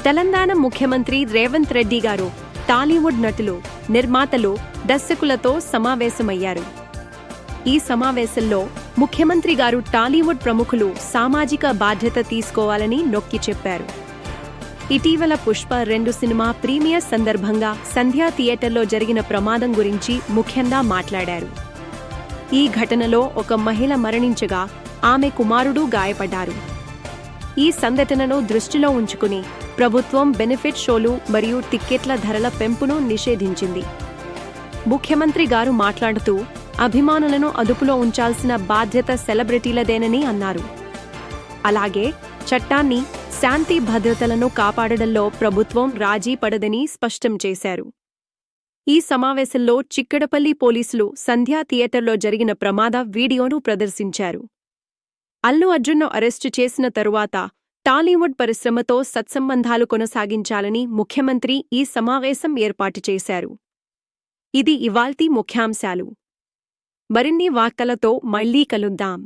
తెలంగాణ ముఖ్యమంత్రి రేవంత్ రెడ్డి గారు టాలీవుడ్ నటులు, నిర్మాతలు, దర్శకులతో సమావేశమయ్యారు. ఈ సమావేశంలో ముఖ్యమంత్రి గారు టాలీవుడ్ ప్రముఖులు సామాజిక బాధ్యత తీసుకోవాలని నొక్కి చెప్పారు. ఇటీవల పుష్ప 2 సినిమా ప్రీమియర్ సందర్భంగా సంధ్యా థియేటర్లో జరిగిన ప్రమాదం గురించి ముఖ్యంగా మాట్లాడారు. ఈ ఘటనలో ఒక మహిళ మరణించగా ఆమె కుమారుడు గాయపడ్డారు. ఈ సంఘటనను దృష్టిలో ఉంచుకుని ప్రభుత్వం బెనిఫిట్ షోలు మరియు టిక్కెట్ల ధరల పెంపును నిషేధించింది. ముఖ్యమంత్రి గారు మాట్లాడుతూ అభిమానులను అదుపులో ఉంచాల్సిన బాధ్యత సెలబ్రిటీలదేనని అన్నారు. అలాగే చట్టాన్ని, శాంతి భద్రతలను కాపాడడంలో ప్రభుత్వం రాజీ పడదని స్పష్టం చేశారు. ఈ సమావేశంలో చిక్కడపల్లి పోలీసులు సంధ్యా థియేటర్లో జరిగిన ప్రమాద వీడియోను ప్రదర్శించారు. అల్లు అర్జున్ను అరెస్టు చేసిన తరువాత టాలీవుడ్ పరిశ్రమతో సత్సంబంధాలు కొనసాగించాలని ముఖ్యమంత్రి ఈ సమావేశం ఏర్పాటు చేశారు. ఇది ఇవాల్టి ముఖ్యాంశాలు. మరిన్ని వార్తలతో మళ్లీ కలుద్దాం.